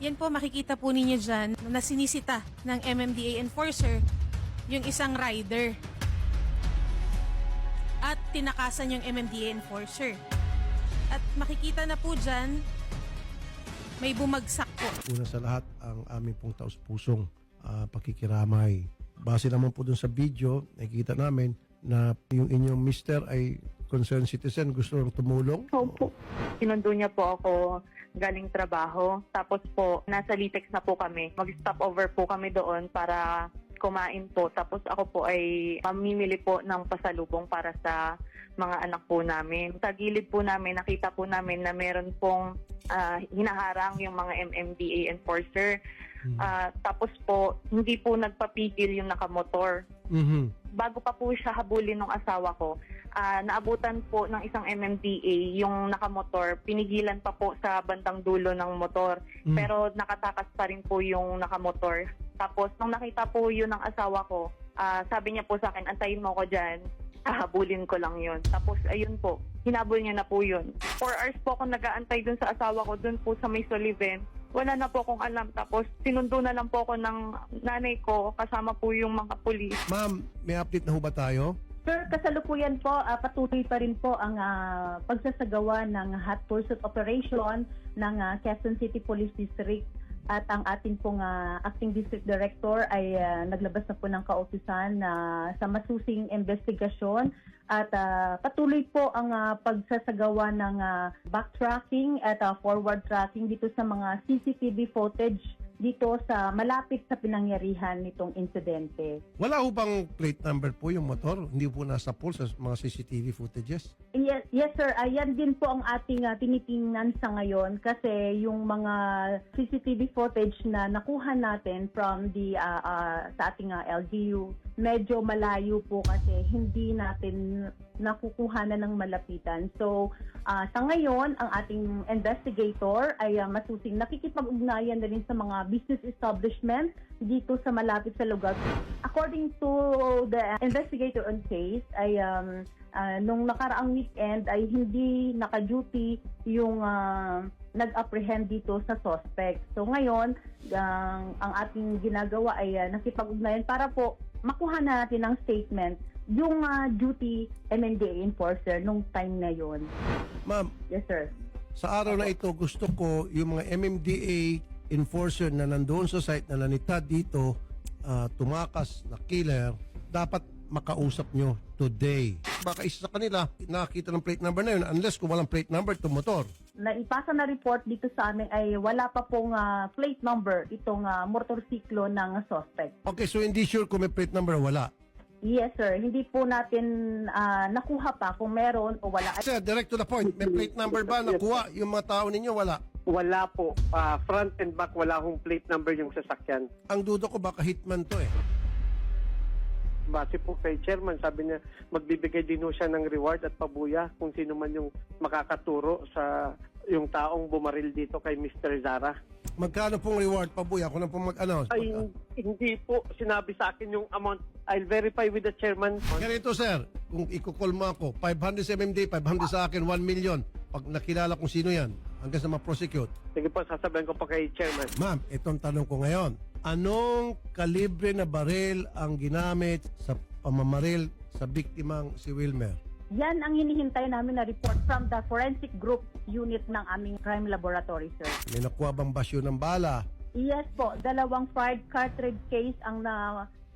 Yan po, makikita po ninyo dyan na sinisita ng MMDA enforcer yung isang rider. At tinakasan yung MMDA enforcer. At makikita na po dyan, may bumagsak po. Una sa lahat, ang aming pong taus-pusong pakikiramay. Base naman po dun sa video, nakikita namin na yung inyong mister ay concerned citizen, gusto lang tumulong. Opo. Sinundo niya po ako galing trabaho. Tapos po, nasa Litex na po kami. Mag-stop over po kami doon para kumain po. Tapos ako po ay mamimili po ng pasalubong para sa mga anak po namin. Sa gilid po namin, nakita po namin na meron pong hinaharang yung mga MMDA enforcer. Tapos po, hindi po nagpapigil yung nakamotor. Bago pa po siya habulin ng asawa ko, naabutan po ng isang MMDA yung nakamotor. Pinigilan pa po sa bandang dulo ng motor. Pero nakatakas pa rin po yung nakamotor. Tapos, nung nakita po yun ng asawa ko, sabi niya po sa akin, antayin mo ko dyan. Hahabulin ko lang yun. Tapos, ayun po, hinabol niya na po yun. 4 hours po ako nag-aantay dun sa asawa ko, dun po sa may Sullivan. Wala na po akong alam. Tapos, sinundo na lang po ako ng nanay ko, kasama po yung mga pulis. Ma'am, may update na ho ba tayo? Sir, kasalukuyan po, patuloy pa rin po ang pagsasagawa ng hot pursuit operation ng Quezon City Police District. At ang ating pong acting district director ay naglabas na po ng kaopisan sa masusing investigasyon at patuloy po ang pagsasagawa ng backtracking at forward tracking dito sa mga CCTV footage dito sa malapit sa pinangyarihan nitong insidente. Wala ho bang plate number po yung motor? Hindi po nasa pool sa mga CCTV footages? Yes sir, ayan din po ang ating tinitingnan sa ngayon kasi yung mga CCTV footage na nakuha natin from the sa ating LGU, medyo malayo po kasi hindi natin nakukuha na ng malapitan. So sa ngayon, ang ating investigator ay masusing nakikipag-ugnayan na rin sa mga business establishment dito sa malapit sa lugar. According to the investigator on case, ay nung nakaraang weekend ay hindi naka-duty yung nag-apprehend dito sa suspect. So ngayon, ang ating ginagawa ay nakipag-ugnayan para po makuha natin ng statement yung duty MMDA enforcer nung time na yon. Ma'am, Yes sir. sa araw na ito, gusto ko yung mga MMDA enforcer na nandoon sa site na nanitad dito, tumakas na killer, dapat makausap nyo today. Baka isa sa kanila, nakakita ng plate number na yun unless kung walang plate number itong motor. Naipasa na report dito sa amin ay wala pa pong plate number itong motorsiklo ng suspect. Okay, so hindi sure kung may plate number o wala. Yes sir, hindi po natin nakuha pa kung meron o wala. Sir, direct to the point, may plate number ba nakuha yung mga tao ninyo? Wala. Wala po. Front and back, wala hong plate number yung sasakyan. Ang duda ko baka hitman to eh. Base po kay chairman, sabi niya magbibigay din ho siya ng reward at pabuya kung sino man yung makakaturo sa yung taong bumaril dito kay Mr. Zara. Magkano pong reward, Pabuya? Ako na pong mag-announce. Ay, hindi po sinabi sa akin yung amount. I'll verify with the chairman. Ganito, sir. Kung ikukol mo ako, 500 sa MMD, 500 sa akin, 1 million. Pag nakilala kung sino yan, hanggang sa ma-prosecute. Sige po, sasabihin ko pa kay chairman. Ma'am, itong tanong ko ngayon. Anong kalibre na baril ang ginamit sa pamamaril sa biktimang si Wilmer? Yan ang hinihintay namin na report from the forensic group unit ng aming crime laboratory, sir. May nakuha bang basyo ng bala? Yes po, 2 fired cartridge case ang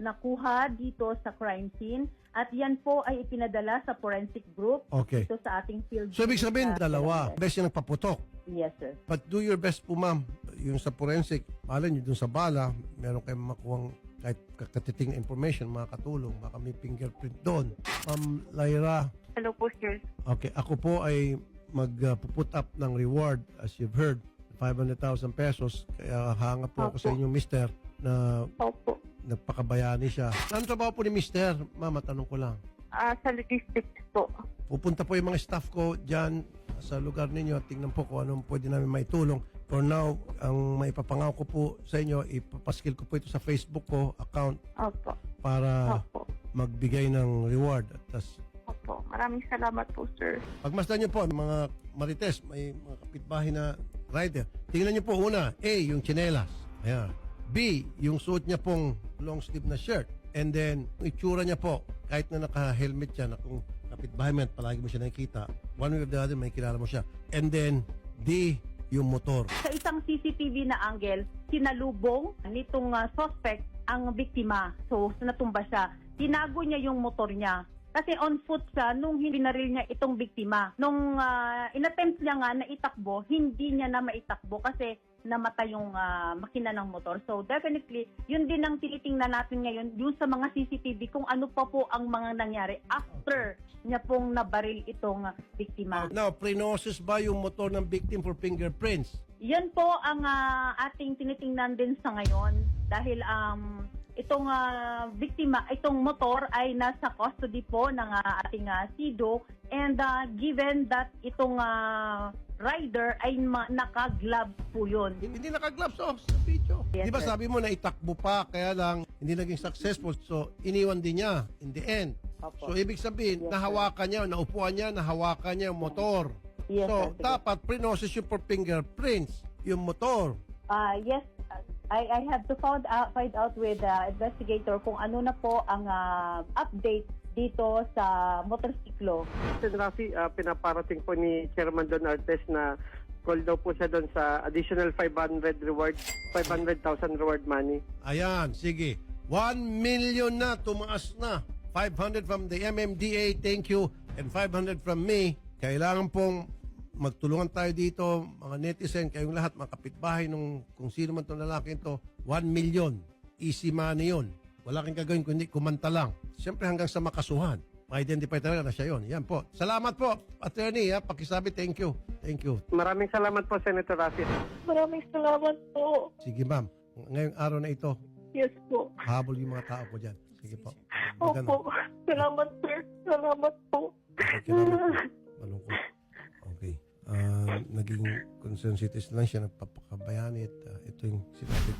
nakuha dito sa crime scene at yan po ay ipinadala sa forensic group Okay. dito sa ating field. So, ibig sabihin, sa dalawa. Batangas. Best yung nagpaputok. Yes, sir. But do your best po, ma'am. Yung sa forensic, alam nyo, dun sa bala, meron kayong makuhang kahit katiting na information, makakatulong. Baka may fingerprint doon. Lyra, Hello po, sir. okay, ako po ay mag-put up ng reward, as you've heard, 500,000 pesos. Kaya hanga po ako sa inyong mister na Opo. nagpakabayani siya. Ano trabaho po ni mister? Mama, tanong ko lang. Sa logistics po. Pupunta po yung mga staff ko dyan sa lugar ninyo. Tingnan po kung anong pwede namin maitulong. For now, ang maipapangako ko po sa inyo, ipapaskil ko po ito sa Facebook ko account Opo. para Opo. magbigay ng reward. At tas, Opo. Maraming salamat po, sir. pagmasdan nyo po, mga Marites, may mga kapitbahay na rider. Tingnan niyo po una, A, yung tsinelas. Ayan. B, yung suot niya pong long sleeve na shirt. And then, yung itsura niya po, kahit na naka-helmet siya, na kung kapitbahay mo yan, palagi mo siya nakikita, one way or the other, may kilala mo siya. And then, D, yung motor. Sa isang CCTV na angle, sinalubong nitong suspect ang biktima. So, natumba siya. Tinago niya yung motor niya. Kasi on foot siya nung binaril niya itong biktima. Nung inattempt niya nga na itakbo, hindi niya na maitakbo kasi namatay yung makina ng motor. So definitely, yun din ang tinitingnan natin ngayon, yung sa mga CCTV, kung ano pa po ang mga nangyari after niya pong nabaril itong biktima. Now, pre-notice ba yung motor ng victim for fingerprints? Yan po ang ating tinitingnan din sa ngayon dahil itong biktima, itong motor ay nasa custody po ng ating SIDO and given that itong rider ay naka-glove po yun. Hindi naka-gloves sa video. Yes, Di ba sir. sabi mo na itakbo pa, kaya lang hindi naging successful. So, iniwan din niya in the end. Opo. So, ibig sabihin, nahawakan niya, naupuan niya, nahawakan niya yung motor. Yes, So, sir. dapat pre-notice yung for fingerprints, yung motor. Yes, I have to find out with the investigator kung ano na po ang update dito sa motorsiklo. Sen. Rafi, pinaparating po ni Chairman Don Artes na call daw po siya doon sa additional 500,000 reward money. Ayan, sige. 1 million na, tumaas na. 500 from the MMDA, thank you. And 500 from me. Kailangan pong magtulungan tayo dito, mga netizen, kayong lahat, mga kapitbahay, nung, kung sino man itong lalaki ito, 1 million. Easy money yun. Wala kang gagawin kundi kumanta lang. Siyempre hanggang sa makasuhan. Ma-identify talaga na siya yun. Yan po. Salamat po, attorney. Pakisabi, thank you. Thank you. Maraming salamat po, Senator Rafi. Maraming salamat po. Sige ma'am, ngayong araw na ito, Yes po. habol yung mga tao po dyan. Sige po. Opo. Salamat, sir. Salamat po. Okay, malungkot. Okay. Naging concerned citizen lang siya, nagpapakabayani at ito yung sinabi